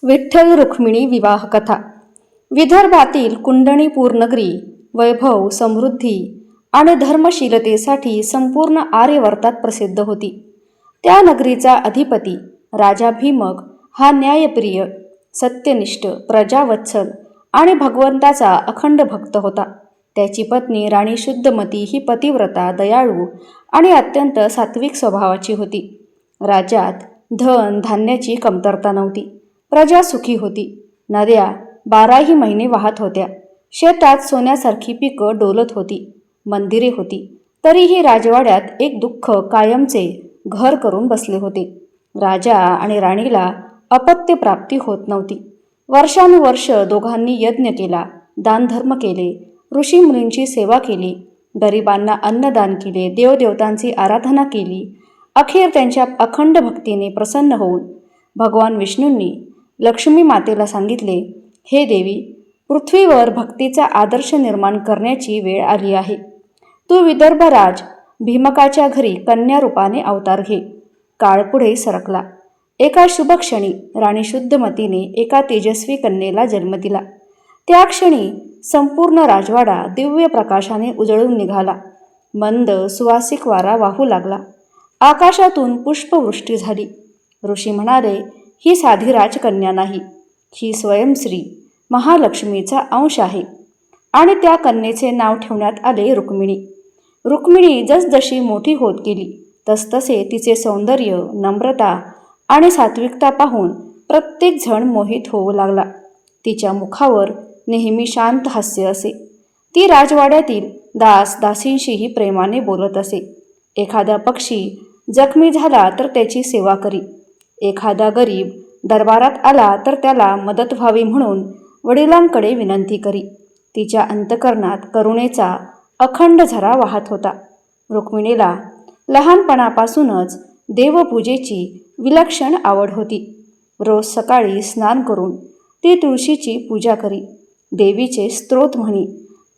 विठ्ठल रुक्मिणी विवाह कथा। विदर्भातील कुंडणीपूर नगरी वैभव, समृद्धी आणि धर्मशीलतेसाठी संपूर्ण आर्यवर्तात प्रसिद्ध होती. त्या नगरीचा अधिपती राजा भीमक हा न्यायप्रिय, सत्यनिष्ठ, प्रजावत्सल आणि भगवंताचा अखंड भक्त होता. त्याची पत्नी राणी शुद्धमती ही पतिव्रता, दयाळू आणि अत्यंत सात्विक स्वभावाची होती. राज्यात धन धान्याची कमतरता नव्हती. प्रजा सुखी होती. नद्या 12ही महिने वाहत होत्या. शेतात सोन्यासारखी पिकं डोलत होती. मंदिरे होती. तरीही राजवाड्यात एक दुःख कायमचे घर करून बसले होते. राजा आणि राणीला अपत्य प्राप्ती होत नव्हती. वर्षानुवर्ष दोघांनी यज्ञ केला, दानधर्म केले, ऋषीमुनींची सेवा केली, गरिबांना अन्नदान केले, देवदेवतांची आराधना केली. अखेर त्यांच्या अखंड भक्तीने प्रसन्न होऊन भगवान विष्णूंनी लक्ष्मी मातेला सांगितले, हे देवी, पृथ्वीवर भक्तीचा आदर्श निर्माण करण्याची वेळ आली आहे. तू विदर्भराज भीमकाच्या घरी कन्या रूपाने अवतार घे. काळ पुढे सरकला. एका शुभ क्षणी राणी शुद्धमतीने एका तेजस्वी कन्येला जन्म दिला. त्या क्षणी संपूर्ण राजवाडा दिव्य प्रकाशाने उजळून निघाला. मंद सुवासिक वारा वाहू लागला. आकाशातून पुष्पवृष्टी झाली. ऋषी म्हणाले, ही साधी राजकन्या नाही, ही स्वयंश्री महालक्ष्मीचा अंश आहे. आणि त्या कन्येचे नाव ठेवण्यात आले रुक्मिणी. रुक्मिणी जसजशी मोठी होत गेली तसतसे तिचे सौंदर्य, नम्रता आणि सात्विकता पाहून प्रत्येक जण मोहित होऊ लागला. तिच्या मुखावर नेहमी शांत हास्य असे. ती राजवाड्यातील दास दासींशीही प्रेमाने बोलत असे. एखादा पक्षी जखमी झाला तर त्याची सेवा करी. एखादा गरीब दरबारात आला तर त्याला मदत व्हावी म्हणून वडिलांकडे विनंती करी. तिच्या अंतकरणात करुणेचा अखंड झरा वाहत होता. रुक्मिणीला लहानपणापासूनच देवपूजेची विलक्षण आवड होती. रोज सकाळी स्नान करून ती तुळशीची पूजा करी, देवीचे स्तोत्र म्हणी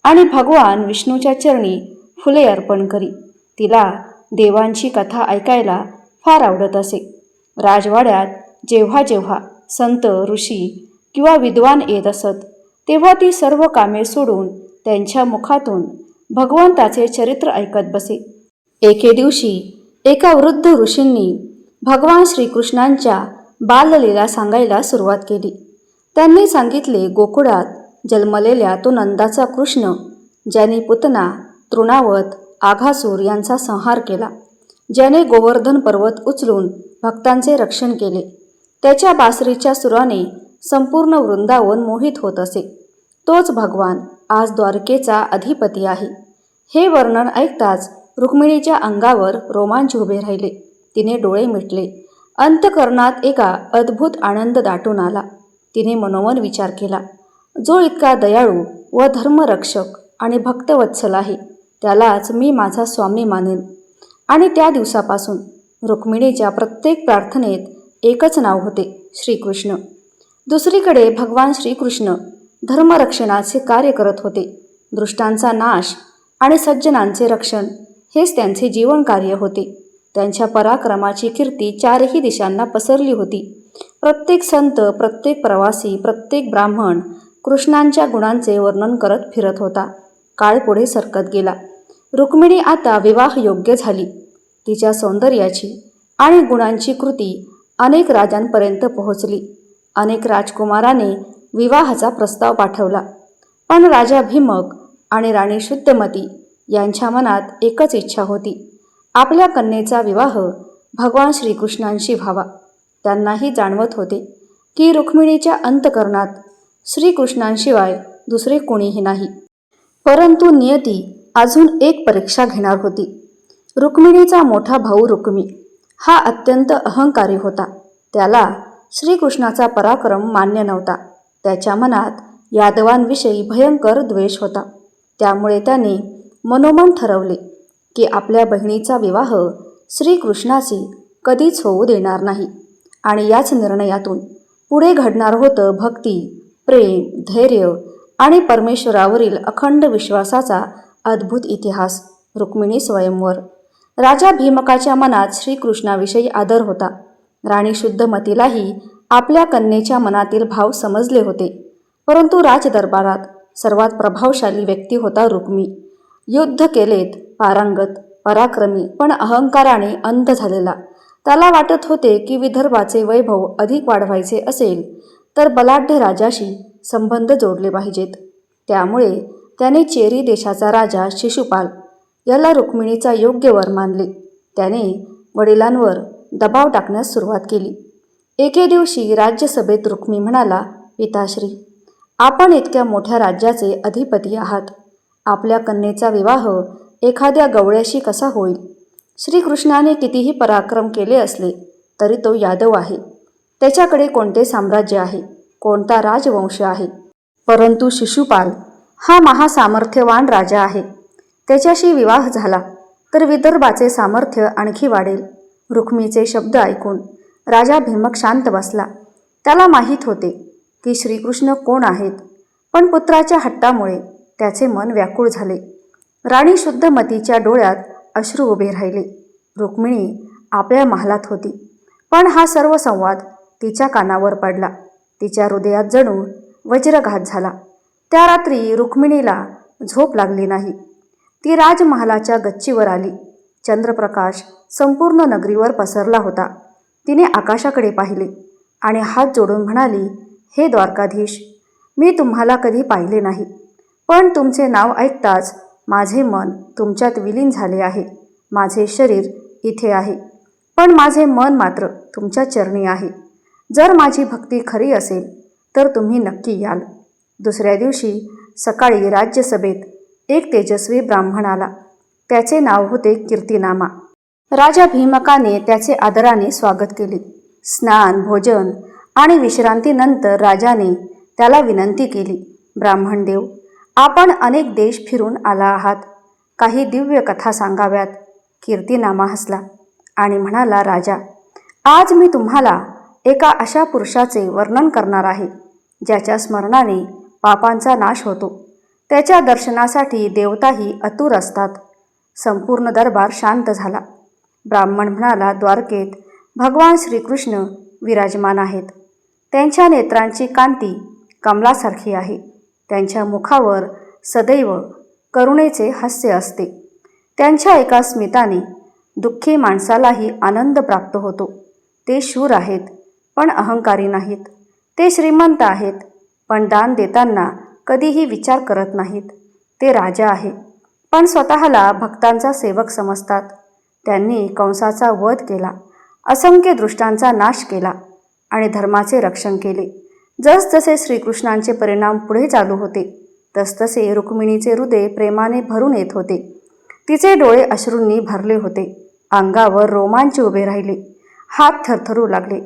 आणि भगवान विष्णूच्या चरणी फुले अर्पण करी. तिला देवांची कथा ऐकायला फार आवडत असे. राजवाड्यात जेव्हा जेव्हा संत, ऋषी किंवा विद्वान येत असत तेव्हा ती सर्व कामे सोडून त्यांच्या मुखातून भगवंताचे चरित्र ऐकत बसे. एके दिवशी एका वृद्ध ऋषींनी भगवान श्रीकृष्णांच्या बाललीला सांगायला सुरुवात केली. त्यांनी सांगितले, गोकुळात जन्मलेल्या तो नंदाचा कृष्ण, ज्याने पुतना, तृणावत, आघासूर यांचा संहार केला, ज्याने गोवर्धन पर्वत उचलून भक्तांचे रक्षण केले, त्याच्या बासरीच्या सुराने संपूर्ण वृंदावन मोहित होत असे, तोच भगवान आज द्वारकेचा अधिपती आहे. हे वर्णन ऐकताच रुक्मिणीच्या अंगावर रोमांच उभे राहिले. तिने डोळे मिटले. अंतकरणात एका अद्भुत आनंद दाटून आला. तिने मनोमन विचार केला, जो इतका दयाळू व धर्मरक्षक आणि भक्तवत्सल आहे त्यालाच मी माझा स्वामी मानेन. आणि त्या दिवसापासून रुक्मिणीच्या प्रत्येक प्रार्थनेत एकच नाव होते, श्रीकृष्ण. दुसरीकडे भगवान श्रीकृष्ण धर्मरक्षणाचे कार्य करत होते. दुष्टांचा नाश आणि सज्जनांचे रक्षण हेच त्यांचे जीवन कार्य होते. त्यांच्या पराक्रमाची कीर्ती चारही दिशांना पसरली होती. प्रत्येक संत, प्रत्येक प्रवासी, प्रत्येक ब्राह्मण कृष्णांच्या गुणांचे वर्णन करत फिरत होता. काळ पुढे सरकत गेला. रुक्मिणी आता विवाहयोग्य झाली. तिच्या सौंदर्याची आणि गुणांची कृती अनेक राजांपर्यंत पोहोचली. अनेक राजकुमाराने विवाहाचा प्रस्ताव पाठवला. पण राजा भीमक आणि राणी शुद्धमती यांच्या मनात एकच इच्छा होती, आपल्या कन्येचा विवाह भगवान श्रीकृष्णांशी व्हावा. त्यांनाही जाणवत होते की रुक्मिणीच्या अंतकरणात श्रीकृष्णांशिवाय दुसरे कोणीही नाही. परंतु नियती अजून एक परीक्षा घेणार होती. रुक्मिणीचा मोठा भाऊ रुक्मी हा अत्यंत अहंकारी होता. त्याला श्रीकृष्णाचा पराक्रम मान्य नव्हता. त्याच्या मनात यादवांविषयी भयंकर द्वेष होता. त्यामुळे त्याने मनोमन ठरवले की आपल्या बहिणीचा विवाह श्रीकृष्णाशी कधीच होऊ देणार नाही. आणि याच निर्णयातून पुढे घडणार होतं भक्ती, प्रेम, धैर्य आणि परमेश्वरावरील अखंड विश्वासाचा अद्भुत इतिहास. रुक्मिणी स्वयंवर. राजा भीमकाच्या मनात श्रीकृष्णाविषयी आदर होता. राणी शुद्धमतीलाही आपल्या कन्येच्या मनातील भाव समजले होते. परंतु राजदरबारात सर्वात प्रभावशाली व्यक्ती होता रुक्मी. युद्ध केलेत, पारंगत, पराक्रमी, पण अहंकाराने अंध झालेला. त्याला वाटत होते की विदर्भाचे वैभव अधिक वाढवायचे असेल तर बलाढ्य राजाशी संबंध जोडले पाहिजेत. त्यामुळे त्याने चेरी देशाचा राजा शिशुपाल याला रुक्मिणीचा योग्य वर मानले. त्याने वडिलांवर दबाव टाकण्यास सुरुवात केली. एके दिवशी राज्यसभेत रुक्मी म्हणाला, पिताश्री, आपण इतक्या मोठ्या राज्याचे अधिपती आहात. आपल्या कन्येचा विवाह एखाद्या गवळ्याशी कसा होईल? श्रीकृष्णाने कितीही पराक्रम केले असले तरी तो यादव आहे. त्याच्याकडे कोणते साम्राज्य आहे, कोणता राजवंश आहे? परंतु शिशुपाल हा महासामर्थ्यवान राजा आहे. त्याच्याशी विवाह झाला तर विदर्भाचे सामर्थ्य आणखी वाढेल. रुक्मीचे शब्द ऐकून राजा भीमक शांत बसला. त्याला माहीत होते की श्रीकृष्ण कोण आहेत, पण पुत्राच्या हट्टामुळे त्याचे मन व्याकुळ झाले. राणी शुद्धमतीच्या डोळ्यात अश्रू उभे राहिले. रुक्मिणी आपल्या महालात होती, पण हा सर्व संवाद तिच्या कानावर पडला. तिच्या हृदयात जणू वज्रघात झाला. त्या रात्री रुक्मिणीला झोप लागली नाही. ती राजमहालाच्या गच्चीवर आली. चंद्रप्रकाश संपूर्ण नगरीवर पसरला होता. तिने आकाशाकडे पाहिले आणि हात जोडून म्हणाली, हे द्वारकाधीश, मी तुम्हाला कधी पाहिले नाही, पण तुमचे नाव ऐकताच माझे मन तुमच्यात विलीन झाले आहे. माझे शरीर इथे आहे, पण माझे मन मात्र तुमच्या चरणी आहे. जर माझी भक्ती खरी असेल तर तुम्ही नक्की याल. दुसऱ्या दिवशी सकाळी राज्यसभेत एक तेजस्वी ब्राह्मण आला. त्याचे नाव होते कीर्तिनामा. राजा भीमकाने त्याचे आदराने स्वागत केले. स्नान, भोजन आणि विश्रांतीनंतर राजाने त्याला विनंती केली, ब्राह्मणदेव, आपण अनेक देश फिरून आला आहात. काही दिव्य कथा सांगाव्यात. कीर्तिनामा हसला आणि म्हणाला, राजा, आज मी तुम्हाला एका अशा पुरुषाचे वर्णन करणार आहे ज्याच्या स्मरणाने पापांचा नाश होतो. त्याच्या दर्शनासाठी देवताही आतुर असतात. संपूर्ण दरबार शांत झाला. ब्राह्मण म्हणाला, द्वारकेत भगवान श्रीकृष्ण विराजमान आहेत. त्यांच्या नेत्रांची कांती कमलासारखी आहे. त्यांच्या मुखावर सदैव करुणेचे हास्य असते. त्यांच्या एका स्मिताने दुःखी माणसालाही आनंद प्राप्त होतो. ते शूर आहेत, पण अहंकारी नाहीत. ते श्रीमंत आहेत, पण दान देताना कधीही विचार करत नाहीत. ते राजा आहे, पण स्वतःला भक्तांचा सेवक समजतात. त्यांनी कंसाचा वध केला, असंख्य दृष्टांचा नाश केला आणि धर्माचे रक्षण केले. जसजसे श्रीकृष्णांचे परिणाम पुढे चालू होते तसतसे रुक्मिणीचे हृदय प्रेमाने भरून येत होते. तिचे डोळे अश्रूंनी भरले होते. अंगावर रोमांच उभे राहिले. हात थरथरू लागले.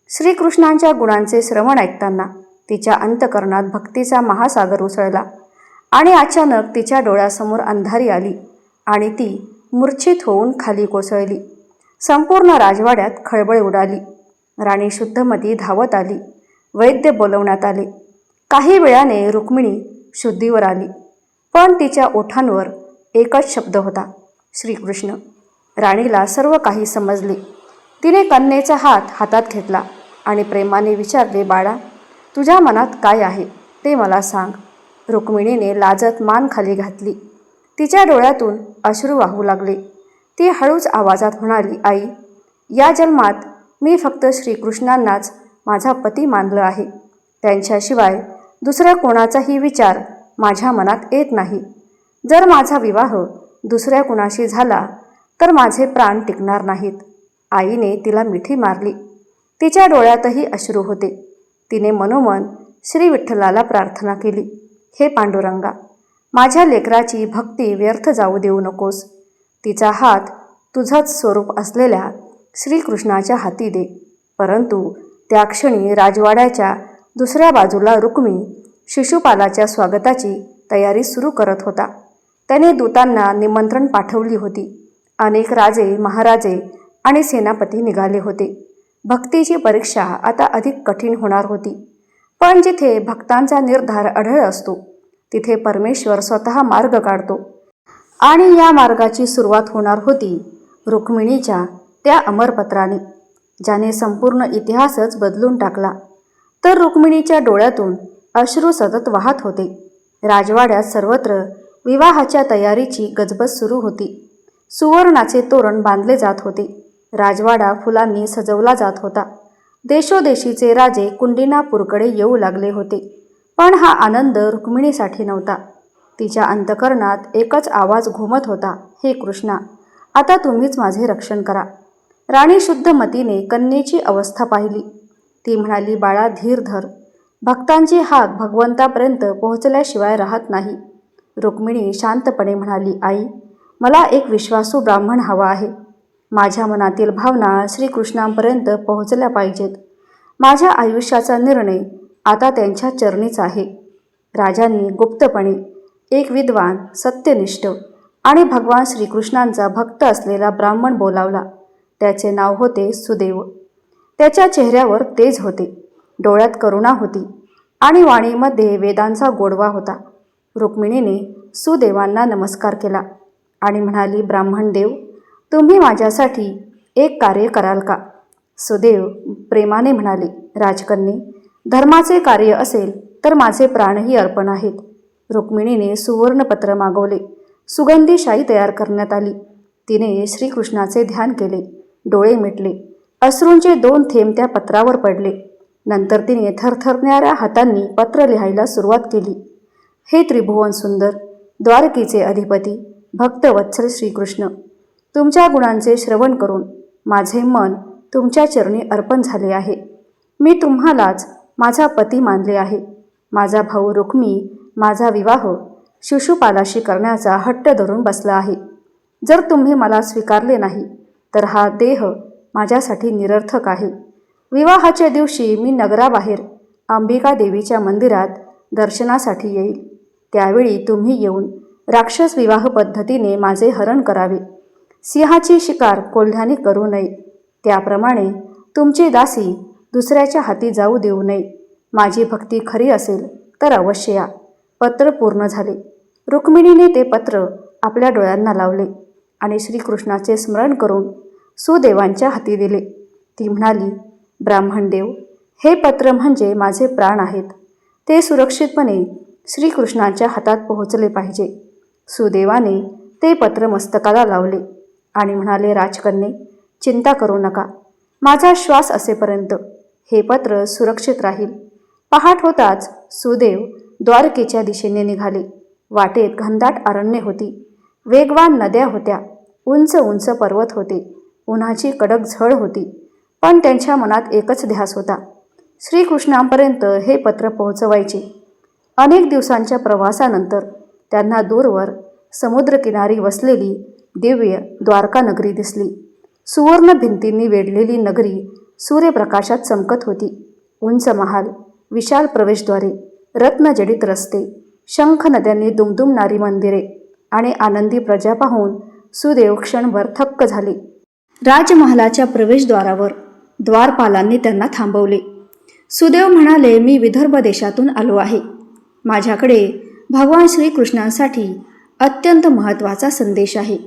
श्रीकृष्णांच्या गुणांचे श्रवण ऐकताना तिच्या अंतकरणात भक्तीचा महासागर उसळला आणि अचानक तिच्या डोळ्यासमोर अंधारी आली आणि ती मूर्छित होऊन खाली कोसळली. संपूर्ण राजवाड्यात खळबळ उडाली. राणी शुद्धमती धावत आली. वैद्य बोलवण्यात आले. काही वेळाने रुक्मिणी शुद्धीवर आली, पण तिच्या ओठांवर एकच शब्द होता, श्रीकृष्ण. राणीला सर्व काही समजले. तिने कन्येचा हात हातात घेतला आणि प्रेमाने विचारले, बाळा, तुझ्या मनात काय आहे ते मला सांग. रुक्मिणीने लाजत मान खाली घातली. तिच्या डोळ्यातून अश्रू वाहू लागले. ती हळूच आवाजात म्हणाली, आई, या जन्मात मी फक्त श्रीकृष्णांनाच माझा पती मानलं आहे. त्यांच्याशिवाय दुसऱ्या कोणाचाही विचार माझ्या मनात येत नाही. जर माझा विवाह दुसऱ्या कुणाशी झाला तर माझे प्राण टिकणार नाहीत. आईने तिला मिठी मारली. तिच्या डोळ्यातही अश्रू होते. तिने मनोमन श्री विठ्ठलाला प्रार्थना केली, हे पांडुरंगा, माझ्या लेकराची भक्ती व्यर्थ जाऊ देऊ नकोस. तिचा हात तुझंच स्वरूप असलेल्या श्रीकृष्णाच्या हाती दे. परंतु त्या क्षणी राजवाड्याच्या दुसऱ्या बाजूला रुक्मी शिशुपालाच्या स्वागताची तयारी सुरू करत होता. त्याने दूतांना निमंत्रण पाठवली होती. अनेक राजे, महाराजे आणि सेनापती निघाले होते. भक्तीची परीक्षा आता अधिक कठीण होणार होती. पण जिथे भक्तांचा निर्धार अढळ असतो तिथे परमेश्वर स्वतः मार्ग काढतो आणि या मार्गाची सुरुवात होणार होती रुक्मिणीच्या त्या अमरपत्राने. ज्याने संपूर्ण इतिहासच बदलून टाकला. तर रुक्मिणीच्या डोळ्यातून अश्रू सतत वाहत होते. राजवाड्यात सर्वत्र विवाहाच्या तयारीची गजबज सुरू होती. सुवर्णाचे तोरण बांधले जात होते. राजवाडा फुलांनी सजवला जात होता. देशोदेशीचे राजे कुंडिनापूरकडे येऊ लागले होते. पण हा आनंद रुक्मिणीसाठी नव्हता. तिच्या अंतःकरणात एकच आवाज घुमत होता, हे कृष्णा, आता तुम्हीच माझे रक्षण करा. राणी शुद्धमतीने कन्येची अवस्था पाहिली. ती म्हणाली, बाळा धीर धर. भक्तांची हाक भगवंतापर्यंत पोहोचल्याशिवाय राहत नाही. रुक्मिणी शांतपणे म्हणाली, आई, मला एक विश्वासू ब्राह्मण हवा आहे. माझ्या मनातील भावना श्रीकृष्णांपर्यंत पोहोचल्या पाहिजेत. माझ्या आयुष्याचा निर्णय आता त्यांच्या चरणीच आहे. राजांनी गुप्तपणे एक विद्वान, सत्यनिष्ठ आणि भगवान श्रीकृष्णांचा भक्त असलेला ब्राह्मण बोलावला. त्याचे नाव होते सुदेव. त्याच्या चेहऱ्यावर तेज होते, डोळ्यात करुणा होती आणि वाणीमध्ये वेदांचा गोडवा होता. रुक्मिणीने सुदेवांना नमस्कार केला आणि म्हणाली, ब्राह्मण देव, तुम्ही माझ्यासाठी एक कार्य कराल का? सुदेव प्रेमाने म्हणाले, राजकन्ये, धर्माचे कार्य असेल तर माझे प्राणही अर्पण आहेत. रुक्मिणीने सुवर्णपत्र मागवले. सुगंधी शाई तयार करण्यात आली. तिने श्रीकृष्णाचे ध्यान केले, डोळे मिटले. अश्रूंचे 2 थेंब त्या पत्रावर पडले. नंतर तिने थरथरणाऱ्या हातांनी पत्र लिहायला सुरुवात केली. हे त्रिभुवन सुंदर, द्वारकेचे अधिपती, भक्तवत्सल श्रीकृष्ण, तुमच्या गुणांचे श्रवण करून माझे मन तुमच्या चरणी अर्पण झाले आहे. मी तुम्हालाच माझा पती मानले आहे. माझा भाऊ रुक्मी माझा विवाह शिशुपालाशी करण्याचा हट्ट धरून बसला आहे. जर तुम्ही मला स्वीकारले नाही तर हा देह माझ्यासाठी निरर्थक आहे. विवाहाच्या दिवशी मी नगराबाहेर अंबिका देवीच्या मंदिरात दर्शनासाठी येईल. त्यावेळी तुम्ही येऊन राक्षस विवाह पद्धतीने माझे हरण करावे. सिंहाची शिकार कोल्ह्याने करू नये. त्याप्रमाणे तुमची दासी दुसऱ्याच्या हाती जाऊ देऊ नये. माझी भक्ती खरी असेल तर अवश्य या. पत्र पूर्ण झाले. रुक्मिणीने ते पत्र आपल्या डोळ्यांना लावले आणि श्रीकृष्णाचे स्मरण करून सुदेवांच्या हाती दिले. ती म्हणाली, ब्राह्मणदेव, हे पत्र म्हणजे माझे प्राण आहेत. ते सुरक्षितपणे श्रीकृष्णांच्या हातात पोहोचले पाहिजे. सुदेवाने ते पत्र मस्तकाला लावले आणि म्हणाले, राजकन्ये, चिंता करू नका. माझा श्वास असेपर्यंत हे पत्र सुरक्षित राहील. पहाट होताच सुदेव द्वारकेच्या दिशेने निघाले. वाटेत घनदाट अरण्ये होती. वेगवान नद्या होत्या. उंच उंच पर्वत होते. उन्हाची कडक झळ होती. पण त्यांच्या मनात एकच ध्यास होता, श्रीकृष्णांपर्यंत हे पत्र पोहोचवायचे. अनेक दिवसांच्या प्रवासानंतर त्यांना दूरवर समुद्रकिनारी वसलेली दिव्य द्वारका नगरी दिसली. सुवर्ण भिंतींनी वेढलेली नगरी सूर्यप्रकाशात चमकत होती. उंच महाल, विशाल प्रवेशद्वारे, रत्नजडित रस्ते, शंख नद्यांनी दुमदुमणारी मंदिरे आणि आनंदी प्रजा पाहून सुदेव क्षणभर थक्क झाले. राजमहालाच्या प्रवेशद्वारावर द्वारपालांनी त्यांना थांबवले. सुदेव म्हणाले, मी विदर्भ देशातून आलो आहे. माझ्याकडे भगवान श्रीकृष्णांसाठी अत्यंत महत्त्वाचा संदेश आहे.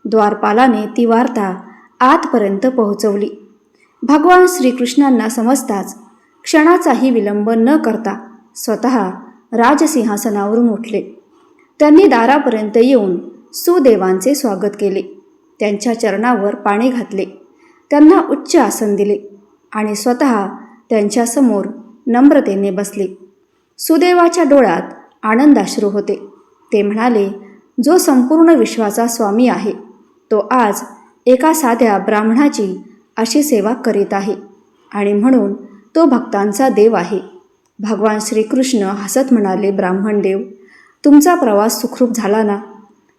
द्वारपालाने ती वार्ता आतपर्यंत पोहोचवली. भगवान श्रीकृष्णांना समजताच क्षणाचाही विलंब न करता स्वतः राजसिंहासनावरून उठले. त्यांनी दारापर्यंत येऊन सुदेवांचे स्वागत केले. त्यांच्या चरणावर पाणी घातले. त्यांना उच्च आसन दिले आणि स्वतः त्यांच्यासमोर नम्रतेने बसले. सुदेवाच्या डोळ्यात आनंदाश्रू होते. ते म्हणाले, जो संपूर्ण विश्वाचा स्वामी आहे तो आज एका साध्या ब्राह्मणाची अशी सेवा करीत आहे आणि म्हणून तो भक्तांचा देव आहे. भगवान श्रीकृष्ण हसत म्हणाले, ब्राह्मण देव, तुमचा प्रवास सुखरूप झाला ना?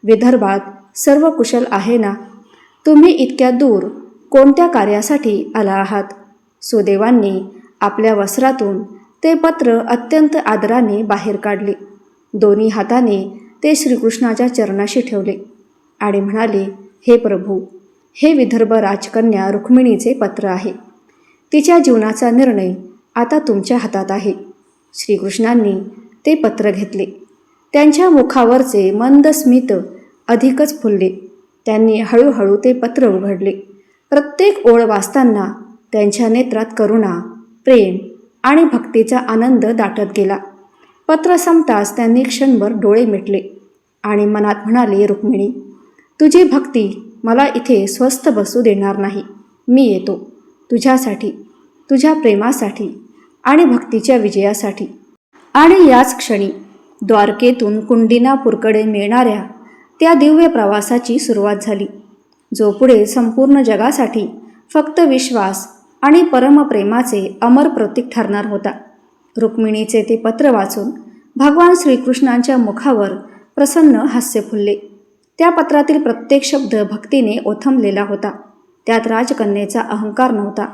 विदर्भात सर्व कुशल आहे ना? तुम्ही इतक्या दूर कोणत्या कार्यासाठी आला आहात? सुदेवांनी आपल्या वस्त्रातून ते पत्र अत्यंत आदराने बाहेर काढले. दोन्ही हाताने ते श्रीकृष्णाच्या चरणाशी ठेवले आणि म्हणाले, हे प्रभू, हे विदर्भ राजकन्या रुक्मिणीचे पत्र आहे. तिच्या जीवनाचा निर्णय आता तुमच्या हातात आहे. श्रीकृष्णांनी ते पत्र घेतले. त्यांच्या मुखावरचे मंद स्मित अधिकच फुलले. त्यांनी हळूहळू ते पत्र उघडले. प्रत्येक ओळ वाचताना त्यांच्या नेत्रात करुणा, प्रेम आणि भक्तीचा आनंद दाटत गेला. पत्र संपताच त्यांनी क्षणभर डोळे मिटले आणि मनात म्हणाले, रुक्मिणी, तुझी भक्ती मला इथे स्वस्थ बसू देणार नाही. मी येतो तुझ्यासाठी, तुझ्या प्रेमासाठी आणि भक्तीच्या विजयासाठी. आणि याच क्षणी द्वारकेतून कुंडिनापूरकडे मिळणाऱ्या त्या दिव्य प्रवासाची सुरुवात झाली, जो पुढे संपूर्ण जगासाठी फक्त विश्वास आणि परमप्रेमाचे अमर प्रतीक ठरणार होता. रुक्मिणीचे ते पत्र वाचून भगवान श्रीकृष्णांच्या मुखावर प्रसन्न हास्य फुलले. त्या पत्रातील प्रत्येक शब्द भक्तीने ओथंबलेला होता. त्यात राजकन्येचा अहंकार नव्हता,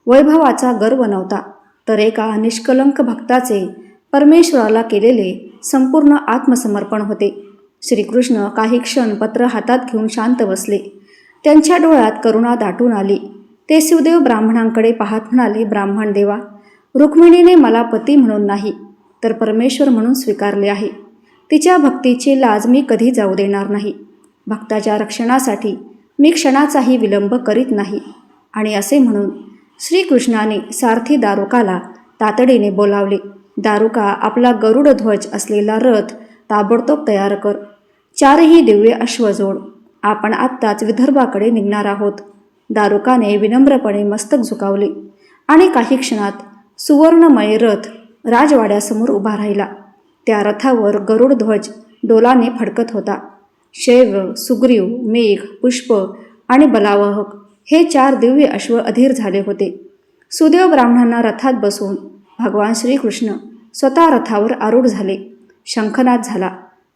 वैभवाचा गर्व नव्हता, तर एका निष्कलंक भक्ताचे परमेश्वराला केलेले संपूर्ण आत्मसमर्पण होते. श्रीकृष्ण काही क्षण पत्र हातात घेऊन शांत बसले. त्यांच्या डोळ्यात करुणा दाटून आली. ते शिवदेव ब्राह्मणांकडे पाहत म्हणाले, ब्राह्मण देवा, रुक्मिणीने मला पती म्हणून नाही तर परमेश्वर म्हणून स्वीकारले आहे. तिच्या भक्तीची लाज मी कधी जाऊ देणार नाही. भक्ताच्या रक्षणासाठी मी क्षणाचाही विलंब करीत नाही. आणि असे म्हणून श्रीकृष्णाने सारथी दारुकाला तातडीने बोलावले. दारुका, आपला गरुड ध्वज असलेला रथ ताबडतोब तयार कर. 4ही दिव्य अश्व जोड. आपण आत्ताच विदर्भाकडे निघणार आहोत. दारुकाने विनम्रपणे मस्तक झुकावले आणि काही क्षणात सुवर्णमय रथ राजवाड्यासमोर उभा राहिला. त्या रथावर गरुड ध्वज डोलाने फडकत होता. शैव, सुग्रीव, मेघ, पुष्प आणि बलावहक हे 4 दिव्य अश्व अधीर झाले होते. सुदेव ब्राह्मणांना रथात बसवून भगवान श्रीकृष्ण स्वतः रथावर आरूढ झाले. शंखनाद झाला.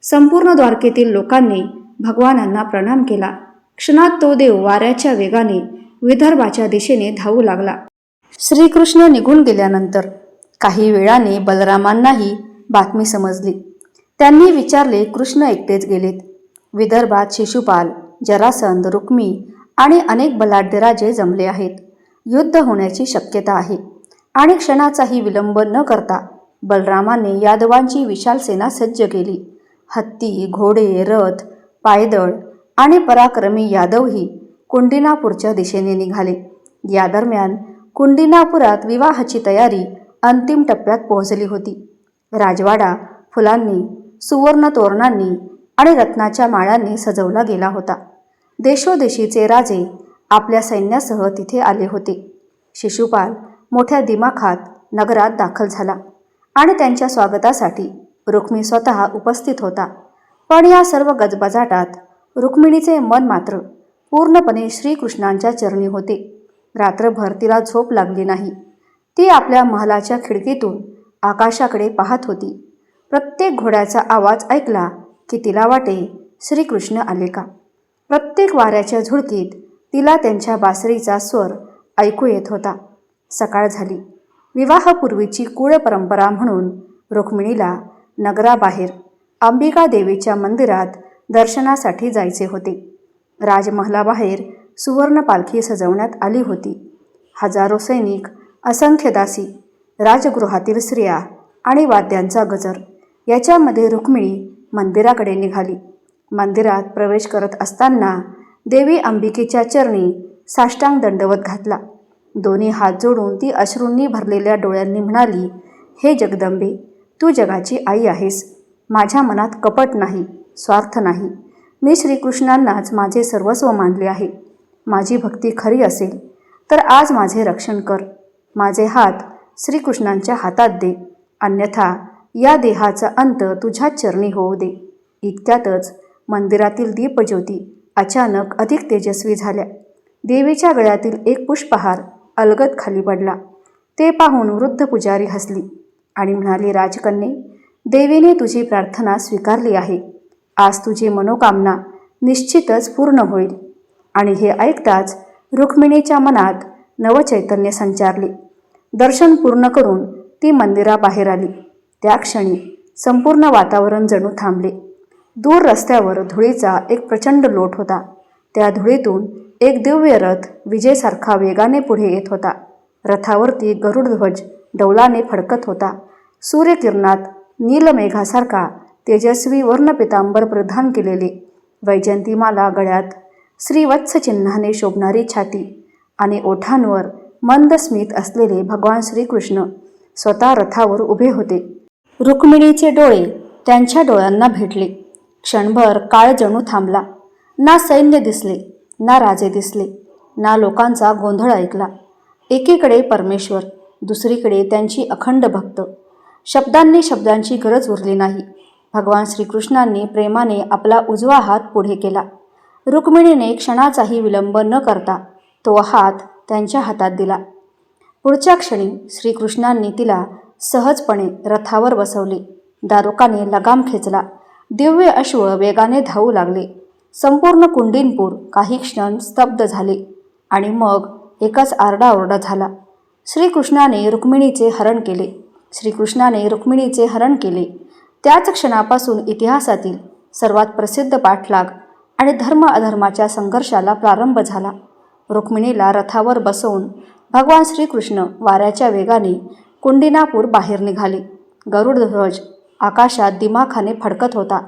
संपूर्ण द्वारकेतील लोकांनी भगवानांना प्रणाम केला. क्षणात तो देव वाऱ्याच्या वेगाने विदर्भाच्या दिशेने धावू लागला. श्रीकृष्ण निघून गेल्यानंतर काही वेळाने बलरामांनाही बातमी समजली. त्यांनी विचारले, कृष्ण एकटेच गेलेत? विदर्भात शिशुपाल, जरासंध, रुक्मी आणि अनेक बलाढ्य राजे जमले आहेत. युद्ध होण्याची शक्यता आहे. आणि क्षणाचाही विलंब न करता बलरामाने यादवांची विशाल सेना सज्ज केली. हत्ती, घोडे, रथ, पायदळ आणि पराक्रमी यादवही कुंडिनापूरच्या दिशेने निघाले. या दरम्यान कुंडिनापुरात विवाहाची तयारी अंतिम टप्प्यात पोहोचली होती. राजवाडा फुलांनी, सुवर्ण तोरणांनी आणि रत्नाच्या माळांनी सजवला गेला होता. देशोदेशीचे राजे आपल्या सैन्यासह तिथे आले होते. शिशुपाल मोठ्या दिमाखात नगरात दाखल झाला आणि त्यांच्या स्वागतासाठी रुक्मी स्वतः उपस्थित होता. पण या सर्व गजबजाटात रुक्मिणीचे मन मात्र पूर्णपणे श्रीकृष्णांच्या चरणी होते. रात्रभर तिला झोप लागली नाही. ती आपल्या महालाच्या खिडकीतून आकाशाकडे पाहत होती. प्रत्येक घोड्याचा आवाज ऐकला की तिला वाटे श्रीकृष्ण आले का. प्रत्येक वाऱ्याच्या झुळकीत तिला त्यांच्या बासरीचा स्वर ऐकू येत होता. सकाळ झाली. विवाहापूर्वीची कुळ परंपरा म्हणून रुक्मिणीला नगराबाहेर अंबिका देवीच्या मंदिरात दर्शनासाठी जायचे होते. राजमहालाबाहेर सुवर्ण पालखी सजवण्यात आली होती. हजारो सैनिक, असंख्य दासी, राजगृहातील स्त्रिया आणि वाद्यांचा गजर याच्यामध्ये रुक्मिणी मंदिराकडे निघाली. मंदिरात प्रवेश करत असताना देवी अंबिकेच्या चरणी साष्टांग दंडवत घातला. दोन्ही हात जोडून ती अश्रूंनी भरलेल्या डोळ्यांनी म्हणाली, हे जगदंबे, तू जगाची आई आहेस. माझ्या मनात कपट नाही, स्वार्थ नाही. मी श्रीकृष्णांनाच माझे सर्वस्व मानले आहे. माझी भक्ती खरी असेल तर आज माझे रक्षण कर. माझे हात श्रीकृष्णांच्या हातात दे, अन्यथा या देहाचा अंत तुझ्याच चरणी होऊ दे. इतक्यातच मंदिरातील दीपज्योती अचानक अधिक तेजस्वी झाल्या. देवीच्या गळ्यातील एक पुष्पहार अलगद खाली पडला. ते पाहून वृद्ध पुजारी हसली आणि म्हणाली, राजकन्ये, देवीने तुझी प्रार्थना स्वीकारली आहे. आज तुझी मनोकामना निश्चितच पूर्ण होईल. आणि हे ऐकताच रुक्मिणीच्या मनात नवचैतन्य संचारले. दर्शन पूर्ण करून ती मंदिराबाहेर आली. त्या क्षणी संपूर्ण वातावरण जणू थांबले. दूर रस्त्यावर धुळीचा एक प्रचंड लोट होता. त्या धुळीतून एक दिव्य रथ विजेसारखा वेगाने पुढे येत होता. रथावरती गरुडध्वज डौलाने फडकत होता. सूर्यकिरणात नीलमेघासारखा तेजस्वी वर्णपितांबर परिधान केलेले, वैजयंतीमाला गळ्यात, श्रीवत्स चिन्हाने शोभणारी छाती आणि ओठांवर मंद स्मित असलेले भगवान श्रीकृष्ण स्वतः रथावर उभे होते. रुक्मिणीचे डोळे त्यांच्या डोळ्यांना भेटले. क्षणभर काळ जणू थांबला. ना सैन्य दिसले, ना राजे दिसले, ना लोकांचा गोंधळ ऐकला. एकीकडे परमेश्वर, दुसरीकडे त्यांची अखंड भक्त. शब्दांनी शब्दांची गरज उरली नाही. भगवान श्रीकृष्णांनी प्रेमाने आपला उजवा हात पुढे केला. रुक्मिणीने क्षणाचाही विलंब न करता तो हात त्यांच्या हातात दिला. पुढच्या क्षणी श्रीकृष्णांनी तिला सहजपणे रथावर बसवले. दारुकाने लगाम खेचला. दिव्य अश्व वेगाने धावू लागले. संपूर्ण कुंडीनपूर काही क्षण स्तब्ध झाले आणि मग एकच आरडाओरडा झाला. श्रीकृष्णाने रुक्मिणीचे हरण केले. श्रीकृष्णाने रुक्मिणीचे हरण केले. त्याच क्षणापासून इतिहासातील सर्वात प्रसिद्ध पाठलाग आणि धर्म अधर्माच्या संघर्षाला प्रारंभ झाला. रुक्मिणीला रथावर बसवून भगवान श्रीकृष्ण वाऱ्याच्या वेगाने कुंडिनापूर बाहेर निघाले. गरुडध्वज आकाशात दिमाखाने फडकत होता.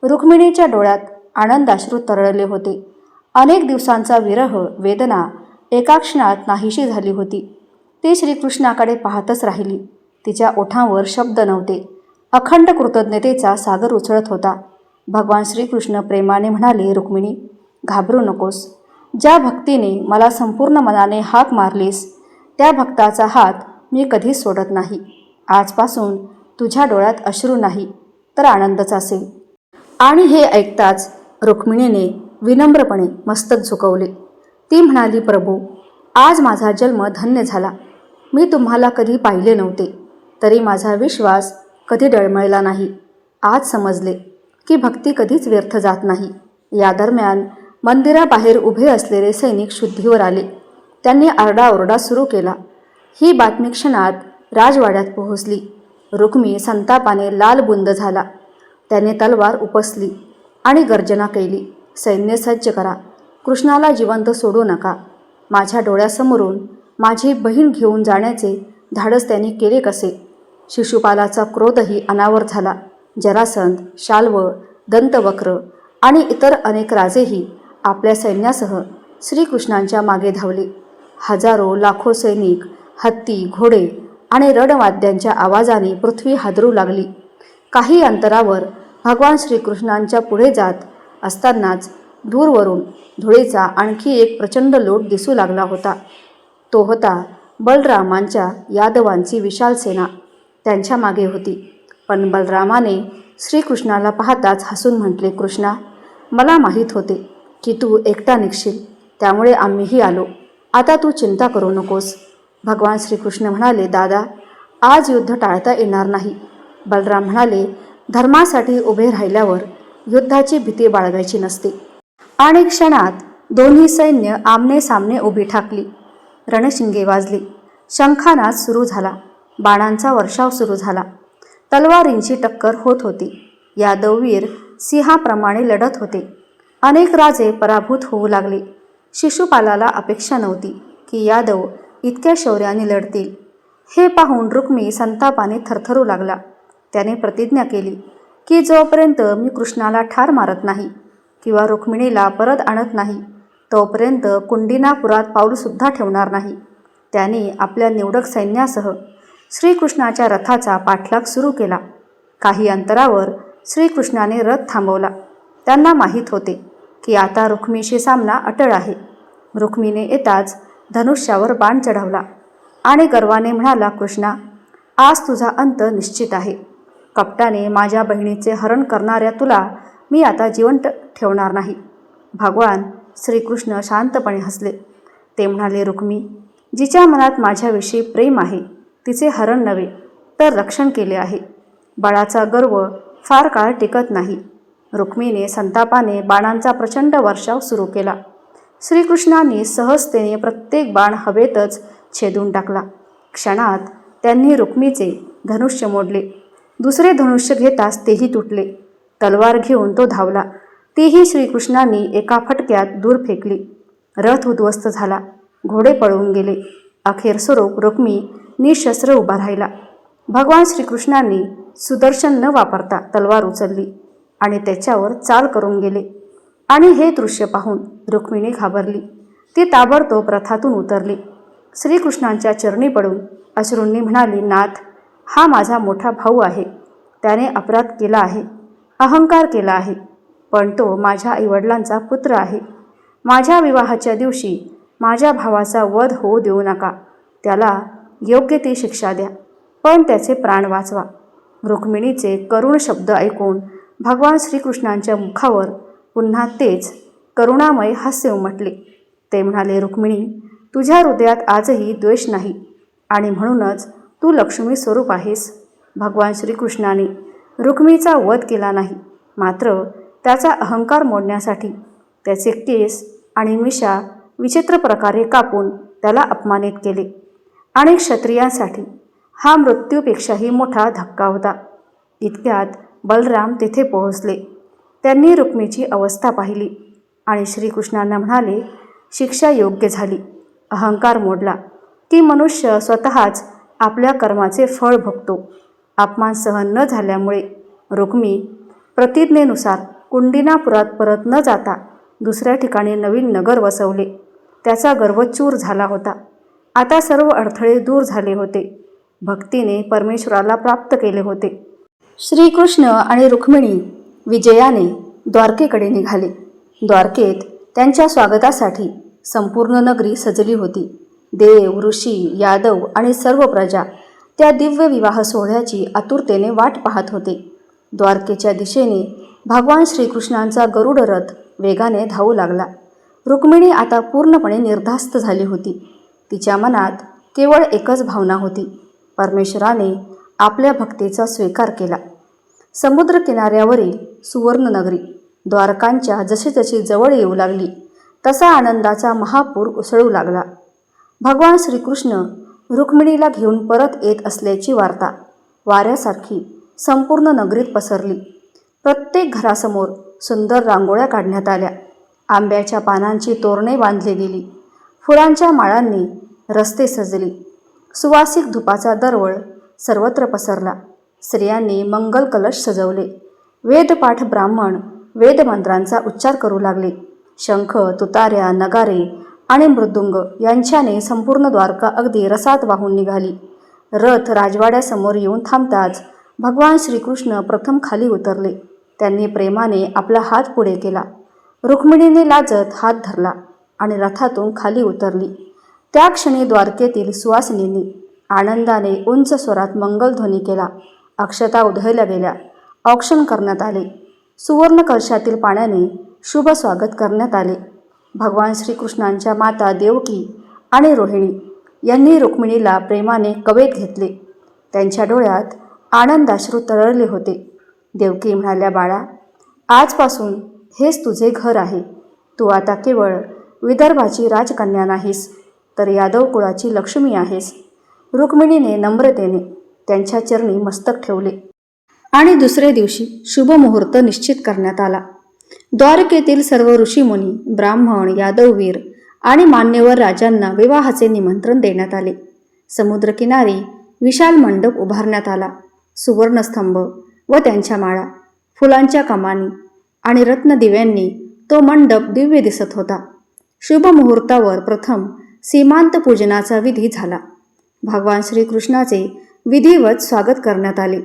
रुक्मिणीच्या डोळ्यात आनंदाश्रू तरळले होते. अनेक दिवसांचा विरह वेदना एका क्षणात नाहीशी झाली होती. ती श्रीकृष्णाकडे पाहतच राहिली. तिच्या ओठांवर शब्द नव्हते. अखंड कृतज्ञतेचा सागर उचळत होता. भगवान श्रीकृष्ण प्रेमाने म्हणाले, रुक्मिणी, घाबरू नकोस. ज्या भक्तीने मला संपूर्ण मनाने हाक मारलीस त्या भक्ताचा हात मी कधीच सोडत नाही. आजपासून तुझ्या डोळ्यात अश्रू नाही तर आनंदच असेल. आणि हे ऐकताच रुक्मिणीने विनम्रपणे मस्तक झुकवले. ती म्हणाली, प्रभू, आज माझा जन्म धन्य झाला. मी तुम्हाला कधी पाहिले नव्हते, तरी माझा विश्वास कधी डळमळला नाही. आज समजले की भक्ती कधीच व्यर्थ जात नाही. या दरम्यान मंदिराबाहेर उभे असलेले सैनिक शुद्धीवर आले. त्यांनी आरडाओरडा सुरू केला. ही बातमी क्षणात राजवाड्यात पोहोचली. रुक्मी संतापाने लालबुंद झाला. त्याने तलवार उपसली आणि गर्जना केली, सैन्य सज्ज करा. कृष्णाला जिवंत सोडू नका. माझ्या डोळ्यासमोरून माझी बहीण घेऊन जाण्याचे धाडस त्यांनी केले कसे? शिशुपालाचा क्रोधही अनावर झाला. जरासंध, शाल्व, दंतवक्र आणि इतर अनेक राजेही आपल्या सैन्यासह श्रीकृष्णांच्या मागे धावले. हजारो लाखो सैनिक हत्ती, घोडे आणि रणवाद्यांच्या आवाजाने पृथ्वी हादरू लागली. काही अंतरावर भगवान श्रीकृष्णांच्या पुढे जात असतानाच दूरवरून धुळीचा आणखी एक प्रचंड लोट दिसू लागला होता. तो होता बलरामांच्या यादवांची विशाल सेना. त्यांच्या मागे होती. पण बलरामाने श्रीकृष्णाला पाहताच हसून म्हटले, कृष्णा, मला माहीत होते की तू एकटा निघशील, त्यामुळे आम्हीही आलो. आता तू चिंता करू नकोस. भगवान श्रीकृष्ण म्हणाले, दादा, आज युद्ध टाळता येणार नाही. बलराम म्हणाले, धर्मासाठी उभे राहिल्यावर युद्धाची भीती बाळगायची नसते. आणि क्षणात दोन्ही सैन्य आमने सामने उभी ठाकली. रणशिंगे वाजली. शंखानाद सुरू झाला. बाणांचा वर्षाव सुरू झाला. तलवारींची टक्कर होत होती. यादववीर सिंहाप्रमाणे लढत होते. अनेक राजे पराभूत होऊ लागले. शिशुपालाला अपेक्षा नव्हती की यादव इतक्या शौर्याने लढतील. हे पाहून रुक्मी संतापाने थरथरू लागला. त्याने प्रतिज्ञा केली की जोपर्यंत मी कृष्णाला ठार मारत नाही किंवा रुक्मिणीला परत आणत नाही, तोपर्यंत कुंडिनापुरात पाऊलसुद्धा ठेवणार नाही. त्याने आपल्या निवडक सैन्यासह श्रीकृष्णाच्या रथाचा पाठलाग सुरू केला. काही अंतरावर श्रीकृष्णाने रथ थांबवला. त्यांना माहीत होते की आता रुक्मीशी सामना अटळ आहे. रुक्मीने येताच धनुष्यावर बाण चढवला आणि गर्वाने म्हणाला, कृष्णा, आज तुझा अंत निश्चित आहे. कपटाने माझ्या बहिणीचे हरण करणाऱ्या तुला मी आता जिवंत ठेवणार नाही. भगवान श्रीकृष्ण शांतपणे हसले. ते म्हणाले, रुक्मी, जिच्या मनात माझ्याविषयी प्रेम आहे तिचे हरण नव्हे तर रक्षण केले आहे. बळाचा गर्व फार काळ टिकत नाही. रुक्मीने संतापाने बाणांचा प्रचंड वर्षाव सुरू केला. श्रीकृष्णांनी सहजतेने प्रत्येक बाण हवेतच छेदून टाकला. क्षणात त्यांनी रुक्मीचे धनुष्य मोडले. दुसरे धनुष्य घेताच तेही तुटले. तलवार घेऊन तो धावला. तीही श्रीकृष्णांनी एका फटक्यात दूर फेकली. रथ उद्ध्वस्त झाला. घोडे पळून गेले. अखेर स्वरूप रुक्मी निशस्त्र उभा राहिला. भगवान श्रीकृष्णांनी सुदर्शन न वापरता तलवार उचलली आणि त्याच्यावर चाल करून गेले. आणि हे दृश्य पाहून रुक्मिणी घाबरली. ती ताबडतोब रथातून उतरली. श्रीकृष्णांच्या चरणी पडून अश्रूंनी म्हणाली, नाथ, हा माझा मोठा भाऊ आहे. त्याने अपराध केला आहे, अहंकार केला आहे, पण तो माझ्या आईवडिलांचा पुत्र आहे. माझ्या विवाहाच्या दिवशी माझ्या भावाचा वध होऊ देऊ नका. त्याला योग्य ती शिक्षा द्या, पण त्याचे प्राण वाचवा. रुक्मिणीचे करुण शब्द ऐकून भगवान श्रीकृष्णांच्या मुखावर पुन्हा तेच करुणामय हास्य उमटले. ते म्हणाले, रुक्मिणी, तुझ्या हृदयात आजही द्वेष नाही आणि म्हणूनच तू लक्ष्मी स्वरूप आहेस. भगवान श्रीकृष्णाने रुक्मिणीचा वध केला नाही, मात्र त्याचा अहंकार मोडण्यासाठी त्याचे केस आणि मिशा विचित्र प्रकारे कापून त्याला अपमानित केले. आणि क्षत्रियांसाठी हा मृत्यूपेक्षाही मोठा धक्का होता. इतक्यात बलराम तिथे पोहोचले. त्यांनी रुक्मिणीची अवस्था पाहिली आणि श्रीकृष्णांना म्हणाले, शिक्षा योग्य झाली. अहंकार मोडला की मनुष्य स्वतःच आपल्या कर्माचे फळ भोगतो. अपमान सहन न झाल्यामुळे रुक्मिणी प्रतिज्ञेनुसार कुंडिनापुरात परत न जाता दुसऱ्या ठिकाणी नवीन नगर वसवले. त्याचा गर्व चूर झाला होता. आता सर्व अडथळे दूर झाले होते. भक्तीने परमेश्वराला प्राप्त केले होते. श्रीकृष्ण आणि रुक्मिणी विजयाने द्वारकेकडे निघाले. द्वारकेत त्यांच्या स्वागतासाठी संपूर्ण नगरी सजली होती. देव, ऋषी, यादव आणि सर्व प्रजा त्या दिव्य विवाह सोहळ्याची आतुरतेने वाट पाहत होते. द्वारकेच्या दिशेने भगवान श्रीकृष्णांचा गरुड रथ वेगाने धावू लागला. रुक्मिणी आता पूर्णपणे निर्धास्त झाली होती. तिच्या मनात केवळ एकच भावना होती, परमेश्वराने आपल्या भक्तीचा स्वीकार केला. समुद्रकिनाऱ्यावरील सुवर्णनगरी द्वारकांच्या जशी जशी जवळ येऊ लागली तसा आनंदाचा महापूर उसळू लागला. भगवान श्रीकृष्ण रुक्मिणीला घेऊन परत येत असल्याची वार्ता वाऱ्यासारखी संपूर्ण नगरीत पसरली. प्रत्येक घरासमोर सुंदर रांगोळ्या काढण्यात आल्या. आंब्याच्या पानांची तोरणे बांधली गेली. फुलांच्या माळांनी रस्ते सजली. सुवासिक धुपाचा दरवळ सर्वत्र पसरला. स्त्रियांनी मंगल कलश सजवले. वेदपाठ ब्राह्मण वेदमंत्रांचा उच्चार करू लागले. शंख, तुताऱ्या, नगारे आणि मृदुंग यांच्याने संपूर्ण द्वारका अगदी रसात वाहून निघाली. रथ राजवाड्यासमोर येऊन थांबताच भगवान श्रीकृष्ण प्रथम खाली उतरले. त्यांनी प्रेमाने आपला हात पुढे केला. रुक्मिणीने लाजत हात धरला आणि रथातून खाली उतरली. त्या क्षणी द्वारकेतील सुवासिनींनी आनंदाने उंच स्वरात मंगलध्वनी केला. अक्षता उधळल्या गेल्या. औक्षण करण्यात आले. सुवर्ण कलशातील पाण्याने शुभ स्वागत करण्यात आले. भगवान श्रीकृष्णांच्या माता देवकी आणि रोहिणी यांनी रुक्मिणीला प्रेमाने कवेत घेतले. त्यांच्या डोळ्यात आनंदाश्रू तरळले होते. देवकी म्हणाल्या, बाळा, आजपासून हेच तुझे घर आहे. तू आता केवळ विदर्भाची राजकन्या नाहीस, तर यादव कुळाची लक्ष्मी आहेस. रुक्मिणीने नम्रतेने त्यांच्या चरणी मस्तक ठेवले आणि दुसरे दिवशी शुभ मुहूर्त निश्चित करण्यात आला. द्वारकेतील सर्व ऋषीमुनी, ब्राह्मण, यादववीर आणि मान्यवर राजांना विवाहाचे निमंत्रण देण्यात आले. समुद्रकिनारी विशाल मंडप उभारण्यात आला. सुवर्णस्तंभ व त्यांच्या माळा, फुलांच्या कमानी आणि रत्नदिव्यांनी तो मंडप दिव्य दिसत होता. शुभ मुहूर्तावर प्रथम सीमांत पूजनाचा विधी झाला. भगवान श्रीकृष्णाचे विधिवत स्वागत करण्यात आले.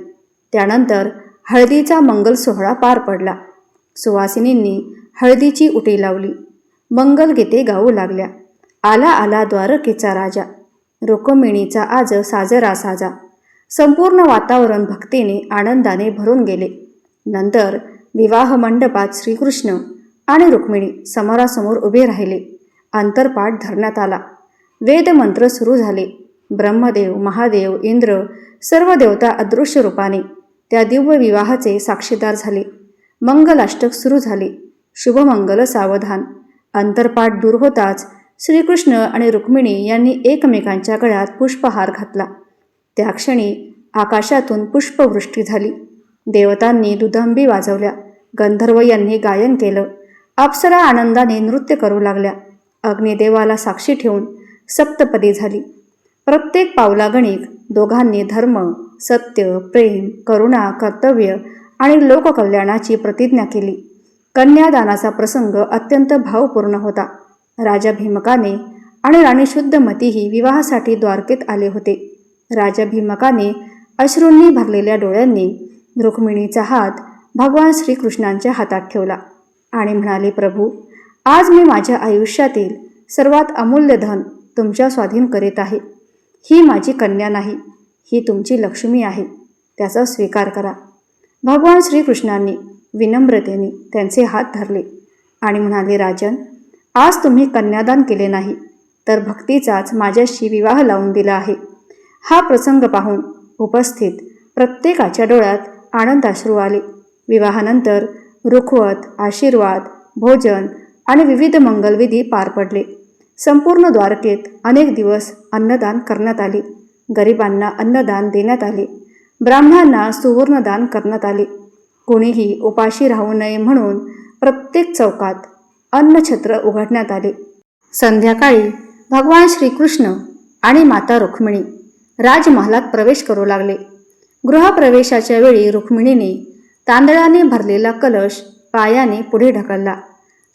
त्यानंतर हळदीचा मंगल सोहळा पार पडला. सुवासिनींनी हळदीची उटी लावली. मंगलगीते गाऊ लागल्या. आला आला द्वारकेचा राजा, रुक्मिणीचा आज साजरा साजा. संपूर्ण वातावरण भक्तीने आनंदाने भरून गेले. नंतर विवाह मंडपात श्रीकृष्ण आणि रुक्मिणी समोरासमोर उभे राहिले. अंतरपाठ धरण्यात आला. वेदमंत्र सुरू झाले. ब्रह्मदेव, महादेव, इंद्र सर्व देवता अदृश्य रूपाने त्या दिव्य विवाहाचे साक्षीदार झाले. मंगलाष्टक सुरू झाले. शुभमंगल सावधान. अंतरपाठ दूर होताच श्रीकृष्ण आणि रुक्मिणी यांनी एकमेकांच्या गळ्यात पुष्पहार घातला. त्या क्षणी आकाशातून पुष्पवृष्टी झाली. देवतांनी दुदंबी वाजवल्या. गंधर्व यांनी गायन केलं. अप्सरा आनंदाने नृत्य करू लागल्या. अग्निदेवाला साक्षी ठेवून सप्तपदी झाली. प्रत्येक पावलागणिक दोघांनी धर्म, सत्य, प्रेम, करुणा, कर्तव्य आणि लोककल्याणाची प्रतिज्ञा केली. कन्यादानाचा प्रसंग अत्यंत भावपूर्ण होता. राजा भीमकाने आणि राणी शुद्धमतीही विवाहासाठी द्वारकेत आले होते. राजा भीमकाने अश्रूंनी भरलेल्या डोळ्यांनी रुक्मिणीचा हात भगवान श्रीकृष्णांच्या हातात ठेवला आणि म्हणाले, प्रभू, आज मी माझ्या आयुष्यातील सर्वात अमूल्य धन तुमच्या स्वाधीन करीत आहे. ही माझी कन्या नाही, ही तुमची लक्ष्मी आहे. त्याचा स्वीकार करा. भगवान श्रीकृष्णांनी विनम्रतेने त्यांचे हात धरले आणि म्हणाले, राजन, आज तुम्ही कन्यादान केले नाही, तर भक्तीचाच माझ्याशी विवाह लावून दिला आहे. हा प्रसंग पाहून उपस्थित प्रत्येकाच्या डोळ्यात आनंदाश्रू आले. विवाहानंतर रुखवत, आशीर्वाद, भोजन आणि विविध मंगलविधी पार पडले. संपूर्ण द्वारकेत अनेक दिवस अन्नदान करण्यात आले. गरिबांना अन्नदान देण्यात आले. ब्राह्मणांना सुवर्णदान करण्यात आले. कोणीही उपाशी राहू नये म्हणून प्रत्येक चौकात अन्नछत्र उघडण्यात आले. संध्याकाळी भगवान श्रीकृष्ण आणि माता रुक्मिणी राजमहालात प्रवेश करू लागले. गृहप्रवेशाच्या वेळी रुक्मिणीने तांदळाने भरलेला कलश पायाने पुढे ढकलला.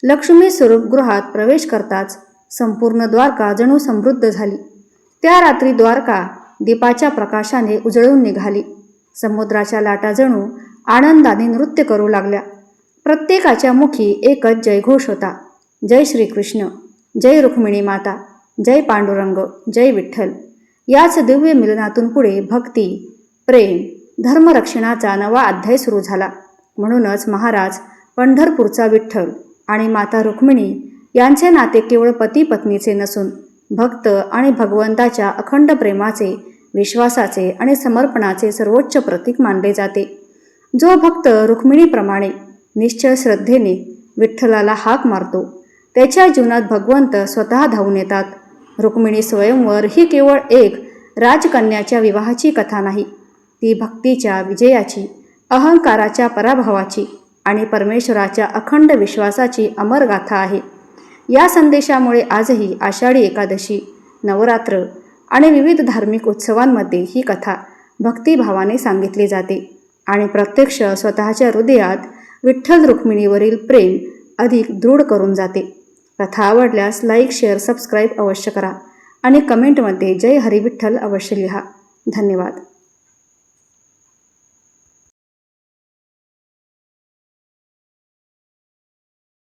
लक्ष्मी स्वरूप गृहात प्रवेश करताच संपूर्ण द्वारका जणू समृद्ध झाली. त्या रात्री द्वारका दीपाच्या प्रकाशाने उजळून निघाली. समुद्राच्या लाटा जणू आनंदाने नृत्य करू लागल्या. प्रत्येकाच्या मुखी एकच जयघोष होता, जय श्रीकृष्ण, जय रुक्मिणी माता, जय पांडुरंग, जय विठ्ठल. याच दिव्य मिलनातून पुढे भक्ती, प्रेम, धर्मरक्षणाचा नवा अध्याय सुरू झाला. म्हणूनच महाराज पंढरपूरचा विठ्ठल आणि माता रुक्मिणी यांचे नाते केवळ पती पत्नीचे नसून भक्त आणि भगवंताच्या अखंड प्रेमाचे, विश्वासाचे आणि समर्पणाचे सर्वोच्च प्रतीक मानले जाते. जो भक्त रुक्मिणीप्रमाणे निश्चळ श्रद्धेने विठ्ठलाला हाक मारतो, त्याच्या जीवनात भगवंत स्वतः धावून येतात. रुक्मिणी स्वयंवर ही केवळ एक राजकन्याच्या विवाहाची कथा नाही, ती भक्तीच्या विजयाची, अहंकाराच्या पराभवाची आणि परमेश्वराच्या अखंड विश्वासाची अमर गाथा आहे. या संदेशामुळे आजही आषाढी एकादशी, नवरात्र आणि विविध धार्मिक उत्सवांमध्ये ही कथा भक्तिभावाने सांगितली जाते आणि प्रत्यक्ष स्वतःच्या हृदयात विठ्ठल रुक्मिणीवरील प्रेम अधिक दृढ करून जाते. कथा आवडल्यास लाईक, शेअर, सबस्क्राईब अवश्य करा आणि कमेंटमध्ये जय हरी विठ्ठल अवश्य लिहा. धन्यवाद.